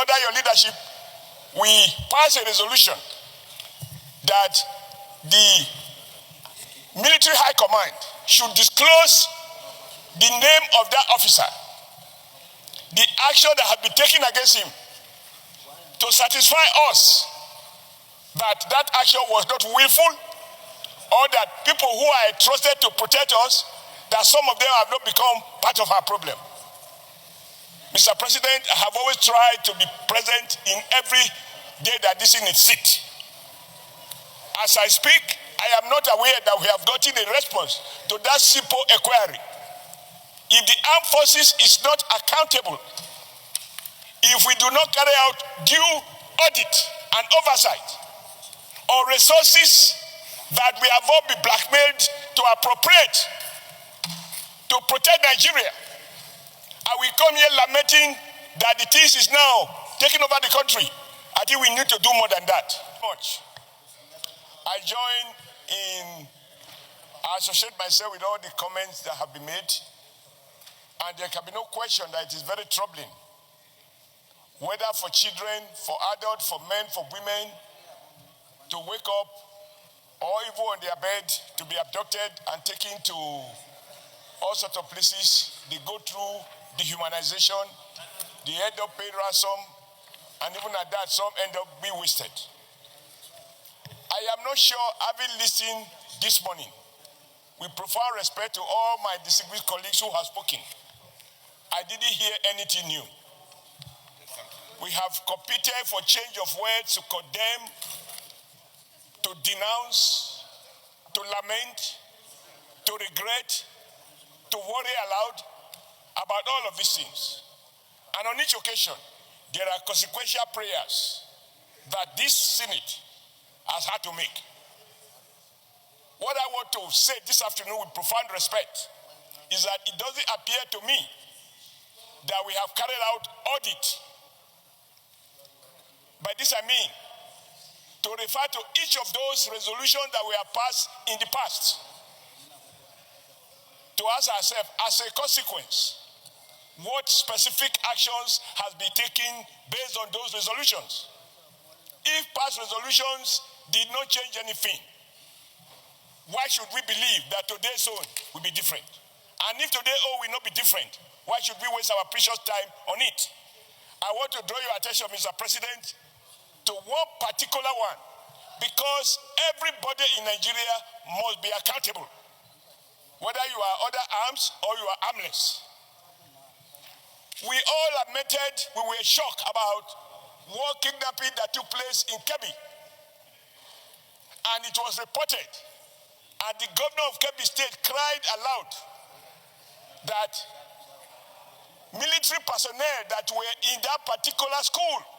under your leadership, we passed a resolution that the military high command should disclose the name of that officer, the action that had been taken against him, to satisfy us that that action was not willful, or that people who are trusted to protect us, that some of them have not become part of our problem. Mr. President, I have always tried to be present in every day that this thing is sit. As I speak, I am not aware that we have gotten a response to that simple inquiry. If the armed forces is not accountable, if we do not carry out due audit and oversight on resources that we have all been blackmailed to appropriate to protect Nigeria, and we come here lamenting that the things is now taking over the country, I think we need to do more than that. I join in, I associate myself with all the comments that have been made, and there can be no question that it is very troubling, whether for children, for adults, for men, for women, to wake up or even on their bed to be abducted and taken to all sorts of places. They go through dehumanization, they end up paying ransom, and even at that, some end up being wasted. I am not sure, having listened this morning, with profound respect to all my distinguished colleagues who have spoken, I didn't hear anything new. We have competed for change of words to condemn, to denounce, to lament, to regret, to worry aloud about all of these things. And on each occasion, there are consequential prayers that this Senate has had to make. What I want to say this afternoon with profound respect is that it doesn't appear to me that we have carried out audit. By this I mean to refer to each of those resolutions that we have passed in the past, to ask ourselves, as a consequence, what specific actions has been taken based on those resolutions? If past resolutions did not change anything, why should we believe that today's own will be different? And if today's own will not be different, why should we waste our precious time on it? I want to draw your attention, Mr. President, to one particular one, because everybody in Nigeria must be accountable, whether you are under arms or you are armless. We all admitted, we were shocked about war kidnapping that took place in Kebbi. And it was reported, and the governor of Kebbi State cried aloud that military personnel that were in that particular school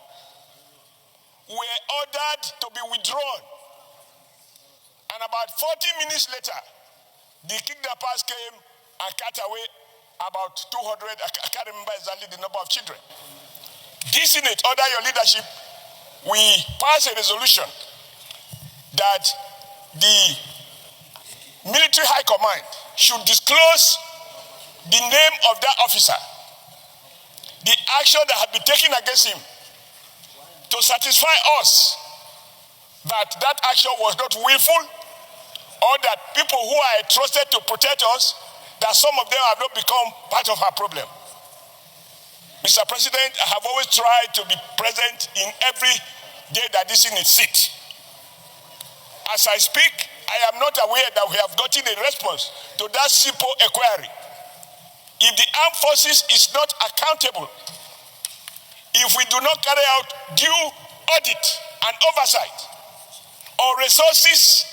were ordered to be withdrawn. And about 40 minutes later, the kidnappers came and cut away about 200, I can't remember exactly the number of children. This Senate, under your leadership, we passed a resolution that the military high command should disclose the name of that officer, the action that had been taken against him, to satisfy us that that action was not willful, or that people who are trusted to protect us, that some of them have not become part of our problem. Mr. President, I have always tried to be present in every day that this thing is sit. As I speak, I am not aware that we have gotten a response to that simple inquiry. If the armed forces is not accountable, if we do not carry out due audit and oversight on resources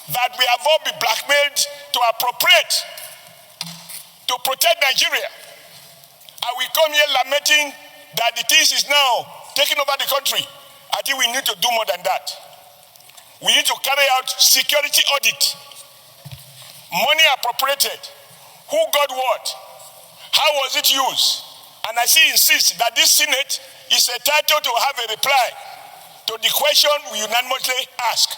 that we have all been blackmailed to appropriate to protect Nigeria, and we come here lamenting that the things is now taking over the country, I think we need to do more than that. We need to carry out security audit. Money appropriated. Who got what? How was it used? And I insist that this Senate is entitled to have a reply to the question we unanimously ask.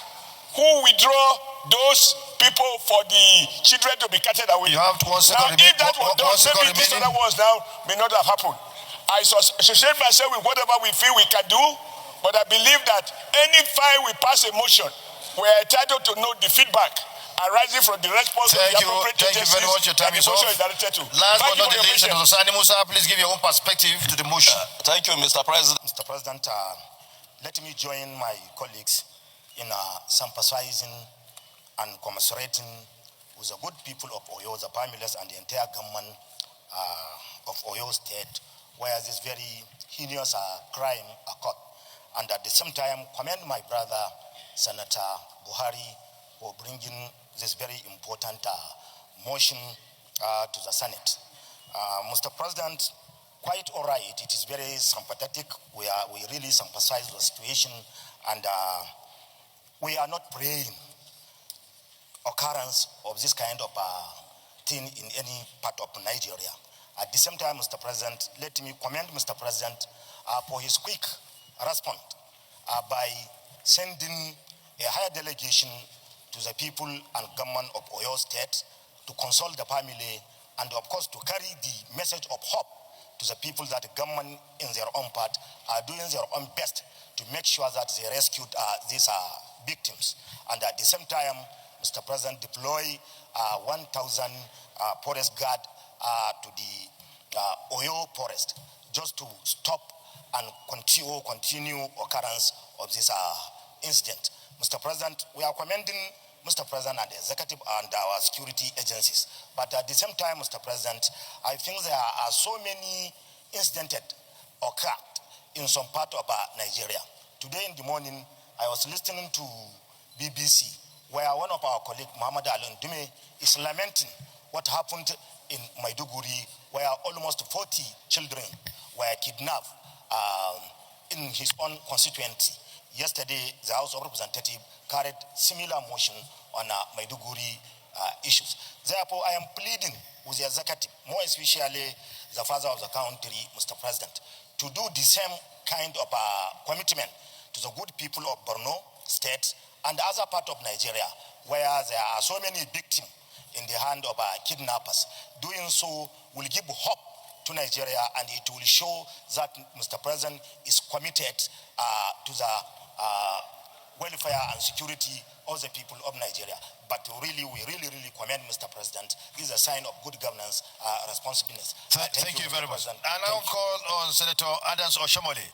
Who withdraw those people for the children to be carted away? You have 1 second. Now, if that was done, maybe these other ones now may not have happened. I associate myself with whatever we feel we can do, but I believe that any time we pass a motion, we are entitled to know the feedback arising from the response of the appropriate agencies. Thank you very much. Your time is off. Last but not the least, Dr. Sani Musa, please give your own perspective to the motion. Thank you, Mr. President. Mr. President, let me join my colleagues in sympathizing and commiserating with the good people of Oyo, the families, and the entire government of Oyo State, where this very heinous crime occurred. And at the same time, commend my brother, Senator Buhari, for bringing this very important motion to the Senate. Mr. President, quite all right, it is very sympathetic. We really sympathize with the situation, and we are not praying occurrence of this kind of thing in any part of Nigeria. At the same time, Mr. President, let me commend Mr. President for his quick response by sending a higher delegation to the people and government of Oyo State to consult the family and, of course, to carry the message of hope to the people that the government, in their own part, are doing their own best to make sure that they rescued these victims. And at the same time, Mr. President, deploy 1,000 forest guard to the Oyo forest just to stop and continue occurrence of this incident. Mr. President, we are commending Mr. President and the executive and our security agencies. But at the same time, Mr. President, I think there are so many incidents occurred in some part of Nigeria. Today in the morning, I was listening to BBC, where one of our colleagues, Muhammad Ali Ndume, is lamenting what happened in Maiduguri, where almost 40 children were kidnapped in his own constituency. Yesterday, the House of Representatives carried similar motion on Maiduguri issues. Therefore, I am pleading with the executive, more especially the father of the country, Mr. President, to do the same kind of commitment to the good people of Borno State and other part of Nigeria, where there are so many victims in the hand of kidnappers. Doing so will give hope to Nigeria, and it will show that Mr. President is committed to the welfare and security of the people of Nigeria. But really, we really commend Mr. President. This is a sign of good governance, responsibility. Thank you very much. And I will call on Senator Adams OSHIOMOLE.